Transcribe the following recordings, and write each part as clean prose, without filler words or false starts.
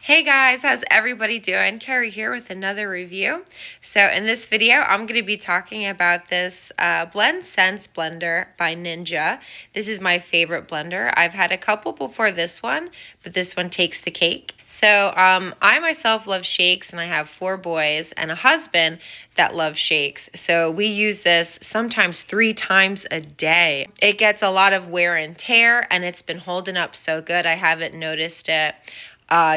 Hey guys, how's everybody doing? Carrie here with another review. So in this video, I'm going to be talking about this Blend Sense blender by Ninja. This is my favorite blender. I've had a couple before this one, but this one takes the cake. So I myself love shakes, and I have 4 boys and a husband that loves shakes. So we use this sometimes 3 times a day. It gets a lot of wear and tear, and it's been holding up so good. I haven't noticed it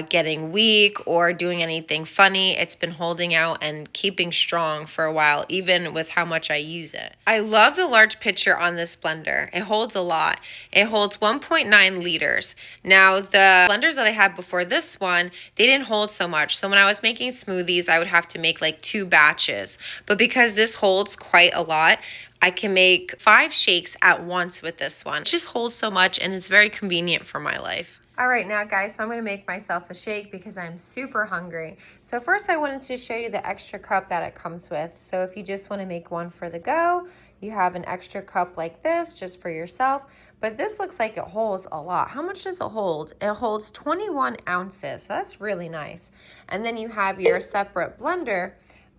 getting weak or doing anything funny. It's been holding out and keeping strong for a while, even with how much I use it. I love the large pitcher on this blender. It holds a lot. It holds 1.9 liters. Now, the blenders that I had before this one, they didn't hold so much. So when I was making smoothies, I would have to make like 2 batches. But because this holds quite a lot, I can make 5 shakes at once with this one. It just holds so much, and it's very convenient for my life. All right, now guys, so I'm gonna make myself a shake because I'm super hungry. So first I wanted to show you the extra cup that it comes with. So if you just wanna make one for the go, you have an extra cup like this just for yourself. But this looks like it holds a lot. How much does it hold? It holds 21 ounces, so that's really nice. And then you have your separate blender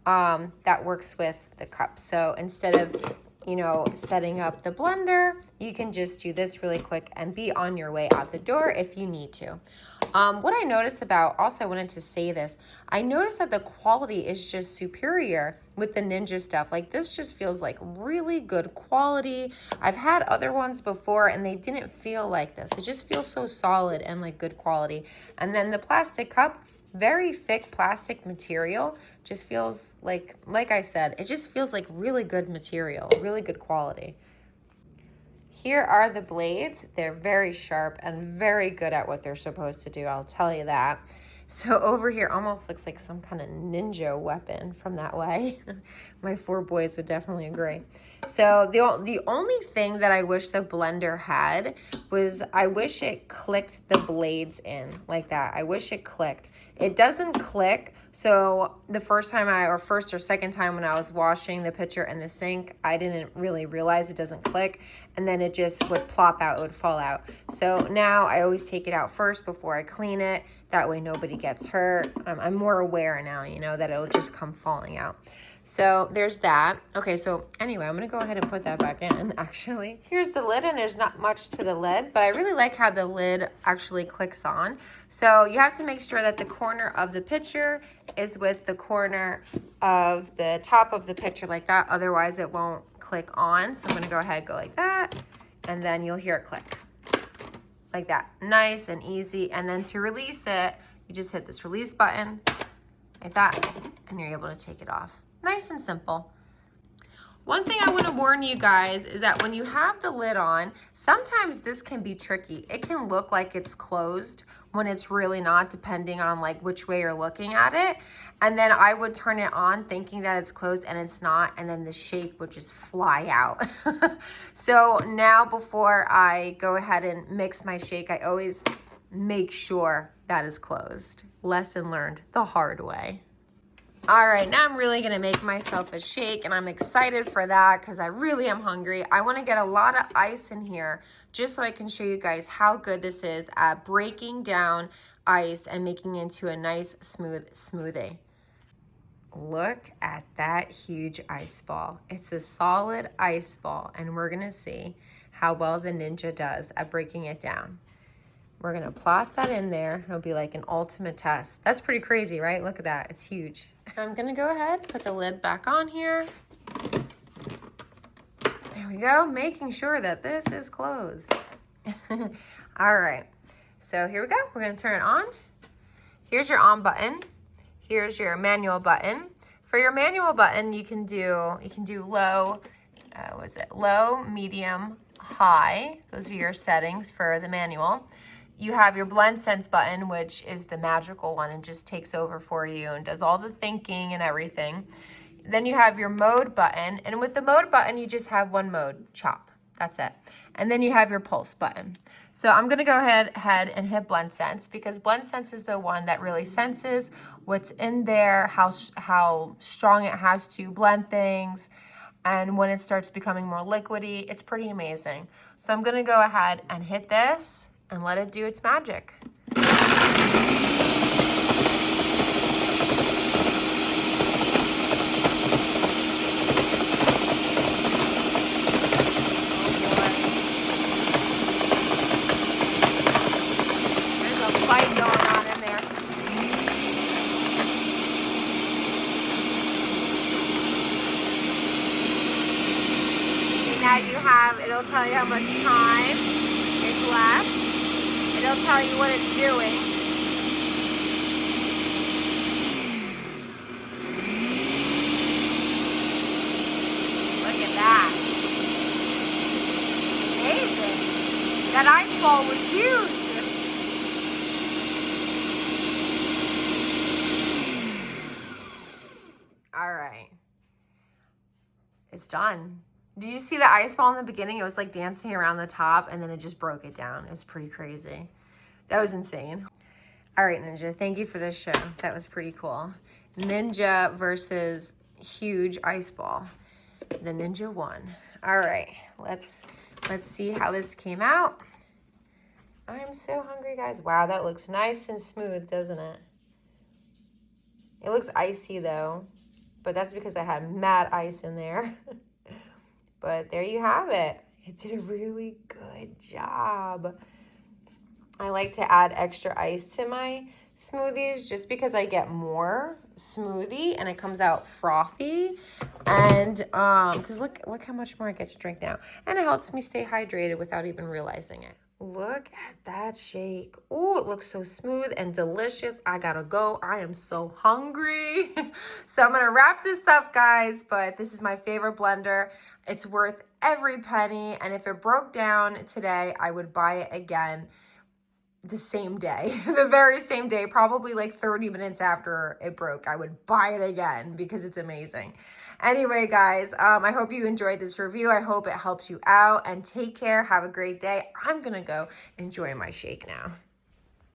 that works with the cup. So instead of setting up the blender, you can just do this really quick and be on your way out the door if you need to. What I noticed about, also I wanted to say this, I noticed that the quality is just superior with the Ninja stuff. Like this just feels like really good quality. I've had other ones before and they didn't feel like this. It just feels so solid and like good quality. And then the plastic cup, very thick plastic material, just feels like I said, it just feels like really good material, really good quality. Here are the blades. They're very sharp and very good at what they're supposed to do, I'll tell you that. So over here almost looks like some kind of ninja weapon from that way. My 4 boys would definitely agree. So the only thing that I wish the blender had was I wish it clicked the blades in like that. I wish it clicked. It doesn't click. So the first or second time when I was washing the pitcher in the sink, I didn't really realize it doesn't click. And then it just would plop out, it would fall out. So now I always take it out first before I clean it. That way nobody gets hurt. I'm more aware now, that it'll just come falling out. So there's that. Okay, so anyway, I'm going to go ahead and put that back in, actually. Here's the lid, and there's not much to the lid, but I really like how the lid actually clicks on. So you have to make sure that the corner of the pitcher is with the corner of the top of the pitcher like that. Otherwise, it won't click on. So I'm going to go ahead and go like that, and then you'll hear it click. Like that. Nice and easy. And then to release it, you just hit this release button like that, and you're able to take it off. Nice and simple. One thing I want to warn you guys is that when you have the lid on, sometimes this can be tricky. It can look like it's closed when it's really not, depending on like which way you're looking at it. And then I would turn it on thinking that it's closed and it's not, and then the shake would just fly out. So now before I go ahead and mix my shake, I always make sure that is closed. Lesson learned the hard way. All right, now I'm really gonna make myself a shake, and I'm excited for that because I really am hungry. I wanna get a lot of ice in here just so I can show you guys how good this is at breaking down ice and making it into a nice smooth smoothie. Look at that huge ice ball. It's a solid ice ball, and we're gonna see how well the Ninja does at breaking it down. We're gonna plot that in there. It'll be like an ultimate test. That's pretty crazy, right? Look at that, it's huge. I'm gonna go ahead, put the lid back on here. There we go, making sure that this is closed. All right, so here we go. We're gonna turn it on. Here's your on button. Here's your manual button. For your manual button, you can do low, low, medium, high. Those are your settings for the manual. You have your Blend Sense button, which is the magical one and just takes over for you and does all the thinking and everything. Then you have your mode button, and with the mode button, you just have one mode, chop. That's it. And then you have your pulse button. So I'm gonna go ahead and hit Blend Sense because Blend Sense is the one that really senses what's in there, how strong it has to blend things, and when it starts becoming more liquidy, it's pretty amazing. So I'm gonna go ahead and hit this and let it do its magic. it'll tell you how much time is left. It'll tell you what it's doing. Look at that. Amazing. That ice ball was huge. All right. It's done. Did you see the ice ball in the beginning? It was like dancing around the top and then it just broke it down. It was pretty crazy. That was insane. All right, Ninja, thank you for this show. That was pretty cool. Ninja versus huge ice ball. The Ninja won. All right, let's see how this came out. I'm so hungry, guys. Wow, that looks nice and smooth, doesn't it? It looks icy though, but that's because I had mad ice in there. But there you have it. It did a really good job. I like to add extra ice to my smoothies just because I get more smoothie and it comes out frothy. And because look how much more I get to drink now. And it helps me stay hydrated without even realizing it. Look at that shake. Oh, it looks so smooth and delicious. I gotta go. I am so hungry. So I'm gonna wrap this up, guys, but this is my favorite blender. It's worth every penny. And if it broke down today, I would buy it again the same day, the very same day, probably like 30 minutes after it broke. I would buy it again because it's amazing. Anyway, guys, I hope you enjoyed this review. I hope it helps you out, and take care. Have a great day. I'm gonna go enjoy my shake now.